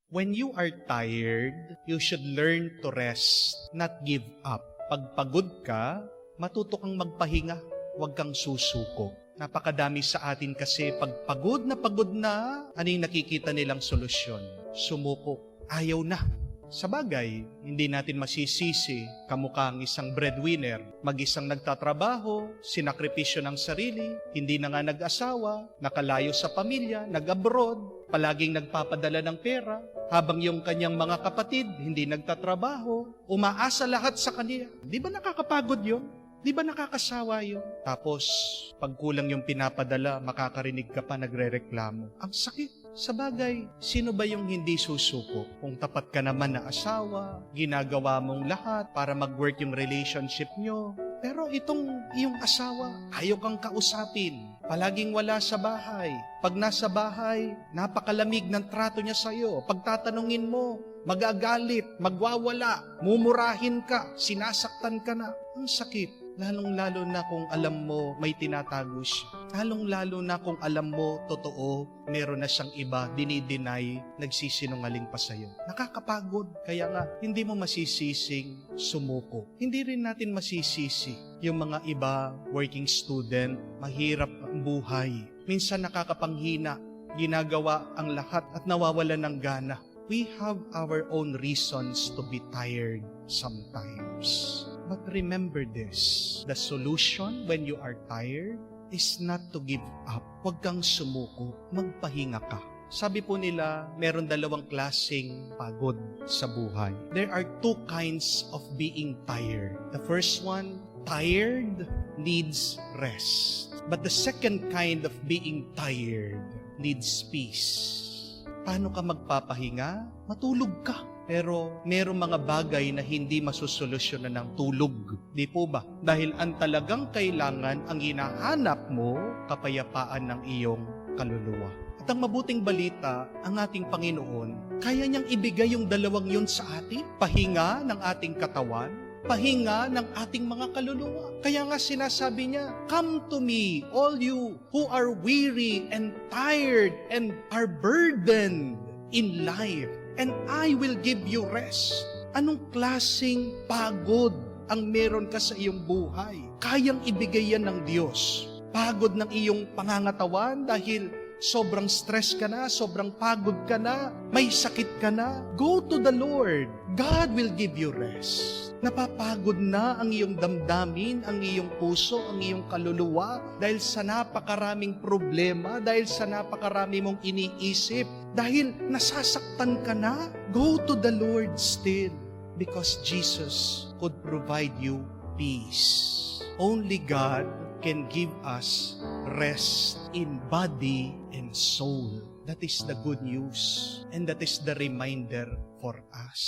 When you are tired, you should learn to rest, not give up. Pag pagod ka, matuto kang magpahinga, huwag kang susuko. Napakadami sa atin kasi pag pagod na, ano yung nakikita nilang solusyon? Sumuko. Ayaw na. Sa bagay, hindi natin masisisi kamukha ang isang breadwinner, mag-isang nagtatrabaho, sinakripisyo ng sarili, hindi na nga nag-asawa, nakalayo sa pamilya, nag-abroad, palaging nagpapadala ng pera, habang yung kanyang mga kapatid hindi nagtatrabaho, umaasa lahat sa kanya. Di ba nakakapagod yun? Di ba nakakasawa yun? Tapos, pag kulang yung pinapadala, makakarinig ka pa nagrereklamo. Ang sakit. Sa bagay, sino ba yung hindi susuko? Kung tapat ka naman na asawa, ginagawa mong lahat para mag-work yung relationship nyo. Pero itong iyong asawa, ayaw kang kausapin. Palaging wala sa bahay. Pag nasa bahay, napakalamig ng trato niya sa'yo. Pag tatanungin mo, magagalit, magwawala, mumurahin ka, sinasaktan ka na. Ang sakit. Lalong-lalo na kung alam mo may tinatago siya. Lalong-lalo na kung alam mo totoo, meron na siyang iba, dinideny, nagsisinungaling pa sa'yo. Nakakapagod. Kaya nga, hindi mo masisising sumuko. Hindi rin natin masisisi yung mga iba, working student, mahirap ang buhay. Minsan nakakapanghina, ginagawa ang lahat at nawawalan ng gana. We have our own reasons to be tired sometimes. But remember this, the solution when you are tired is not to give up. Huwag kang sumuko, magpahinga ka. Sabi po nila, meron dalawang klaseng pagod sa buhay. There are two kinds of being tired. The first one, tired needs rest. But the second kind of being tired needs peace. Paano ka magpapahinga? Matulog ka. Pero merong mga bagay na hindi masusolusyonan ng tulog. Di po ba? Dahil ang talagang kailangan, ang hinahanap mo, kapayapaan ng iyong kaluluwa. At ang mabuting balita, ang ating Panginoon, kaya niyang ibigay yung dalawang yun sa atin. Pahinga ng ating katawan, pahinga ng ating mga kaluluwa. Kaya nga sinasabi niya, "Come to me, all you who are weary and tired and are burdened in life, and I will give you rest." Anong klaseng pagod ang meron ka sa iyong buhay? Kayang ibigay yan ng Diyos. Pagod ng iyong pangangatawan dahil sobrang stress ka na, sobrang pagod ka na, may sakit ka na. Go to the Lord. God will give you rest. Napapagod na ang iyong damdamin, ang iyong puso, ang iyong kaluluwa dahil sa napakaraming problema, dahil sa napakarami mong iniisip, dahil nasasaktan ka na. Go to the Lord still because Jesus could provide you peace. Only God can give us rest in body and soul. That is the good news and that is the reminder for us.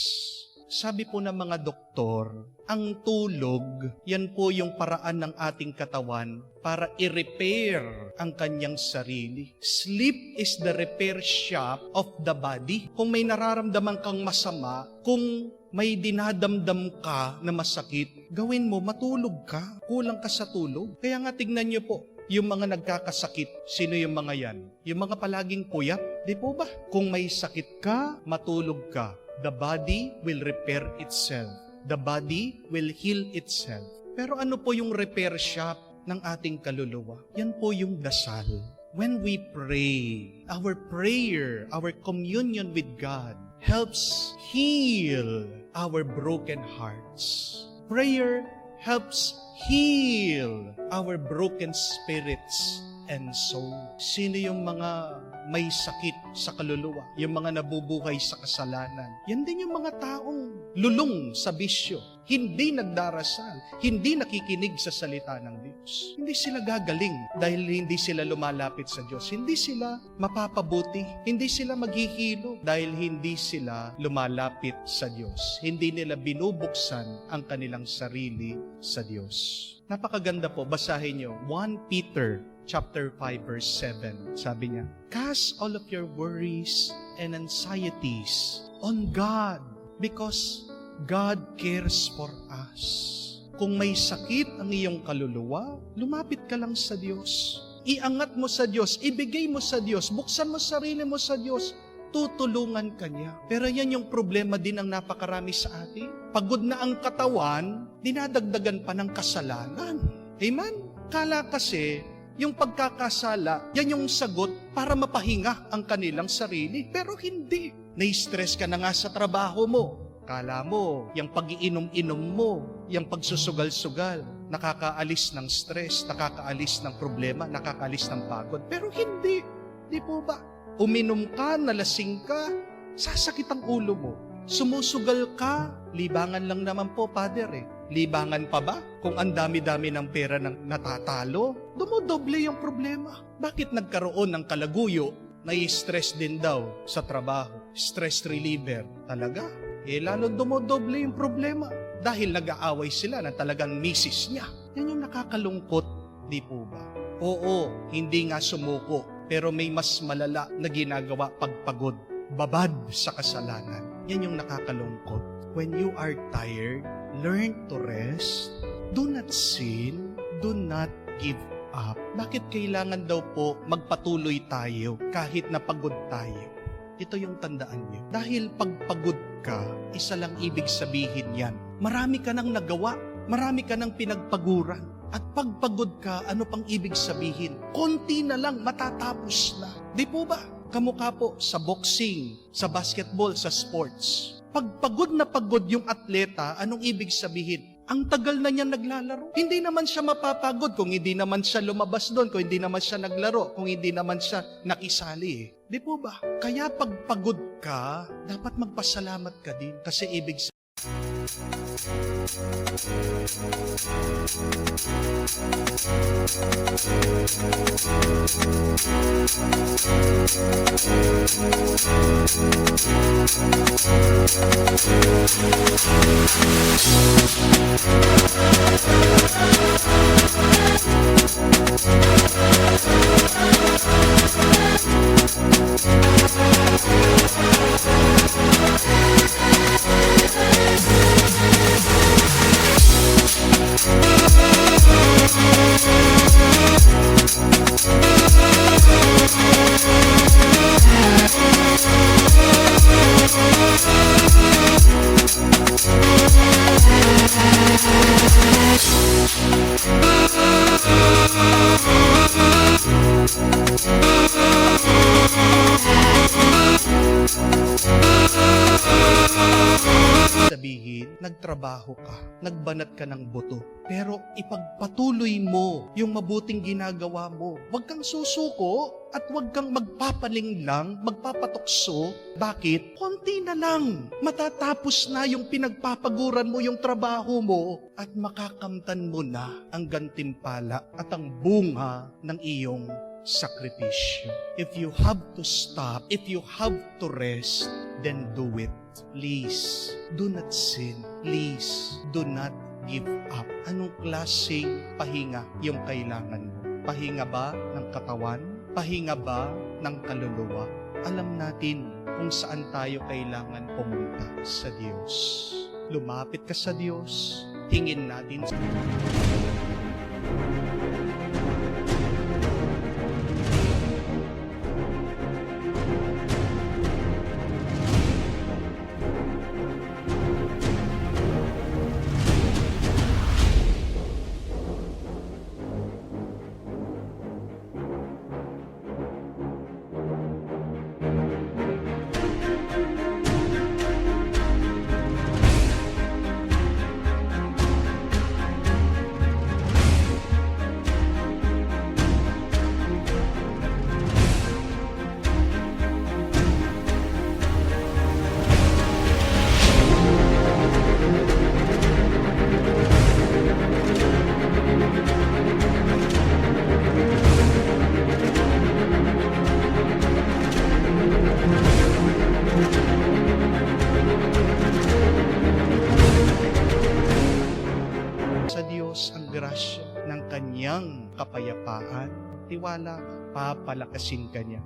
Sabi po ng mga doktor, ang tulog, yan po yung paraan ng ating katawan para i-repair ang kanyang sarili. Sleep is the repair shop of the body. Kung may nararamdaman kang masama, kung may dinadamdam ka na masakit, gawin mo, matulog ka. Kulang ka sa tulog. Kaya nga tignan niyo po, yung mga nagkakasakit, sino yung mga yan? Yung mga palaging puyat, di po ba? Kung may sakit ka, matulog ka. The body will repair itself. The body will heal itself. Pero ano po yung repair shop ng ating kaluluwa? Yan po yung dasal. When we pray, our prayer, our communion with God helps heal our broken hearts. Prayer helps heal our broken spirits and soul. Sino yung mga may sakit sa kaluluwa? Yung mga nabubuhay sa kasalanan. Yan din yung mga taong lulong sa bisyo. Hindi nagdarasal. Hindi nakikinig sa salita ng Diyos. Hindi sila gagaling dahil hindi sila lumalapit sa Diyos. Hindi sila mapapabuti. Hindi sila maghihilo dahil hindi sila lumalapit sa Diyos. Hindi nila binubuksan ang kanilang sarili sa Diyos. Napakaganda po. Basahin nyo. 1 Peter chapter 5 verse 7. Sabi niya, "Cast all of your worries and anxieties on God because God cares for us." Kung may sakit ang iyong kaluluwa, lumapit ka lang sa Diyos. Iangat mo sa Diyos, ibigay mo sa Diyos, buksan mo sarili mo sa Diyos. tutulungan ka niya. Pero yan yung problema din ang napakarami sa atin. Pagod na ang katawan, dinadagdagan pa ng kasalanan. Amen? Kala kasi, yung pagkakasala, yan yung sagot para mapahinga ang kanilang sarili. Pero hindi. Na-stress ka na nga sa trabaho mo. Kala mo, yung pag-iinom-inom mo, yung pagsusugal-sugal, nakakaalis ng stress, nakakaalis ng problema, nakakaalis ng pagod. Pero hindi. Di po ba? Uminom ka, nalasing ka, sasakit ang ulo mo. Sumusugal ka, libangan lang naman po, Father eh. Libangan pa ba? Kung ang dami-dami ng pera ng natatalo, dumodoble yung problema. Bakit nagkaroon ng kalaguyo? Nai-stress din daw sa trabaho. Stress reliever. Talaga? Lalo dumodoble yung problema. Dahil nag-aaway sila na talagang misis niya. Yan yung nakakalungkot, di po ba? Oo, hindi nga sumuko. Pero may mas malala na ginagawa pagpagod. Babad sa kasalanan. Yan yung nakakalungkot. When you are tired, learn to rest. Do not sin. Do not give up. Bakit kailangan daw po magpatuloy tayo kahit napagod tayo? Ito yung tandaan niyo. Dahil pagpagod ka, isa lang ibig sabihin yan. Marami ka nang nagawa. Marami ka nang pinagpaguran. At pagpagod ka, ano pang ibig sabihin? Konti na lang, matatapos na. Di po ba? Kamukha po sa boxing, sa basketball, sa sports. Pagpagod na pagod yung atleta, anong ibig sabihin? Ang tagal na niya naglalaro. Hindi naman siya mapapagod kung hindi naman siya lumabas doon, kung hindi naman siya naglaro, kung hindi naman siya nakisali. Di po ba? Kaya pagpagod ka, dapat magpasalamat ka din. Kasi ibig sabihin, nagtrabaho ka, nagbanat ka ng buto, pero ipagpatuloy mo yung mabuting ginagawa mo. Huwag kang susuko at huwag kang magpapalinglang, magpapatukso. Bakit? Konti na lang. Matatapos na yung pinagpapaguran mo yung trabaho mo at makakamtan mo na ang gantimpala at ang bunga ng iyong sakripisyo. If you have to stop, if you have to rest, then do it. Please, do not sin. Please, do not give up. Anong klaseng pahinga yung kailangan mo? Pahinga ba ng katawan? Pahinga ba ng kaluluwa? Alam natin kung saan tayo kailangan pumunta sa Diyos. Lumapit ka sa Diyos. Hingin natin sa Diyos ang grasya ng kanyang kapayapaan. Tiwala, papalakasin ka niya.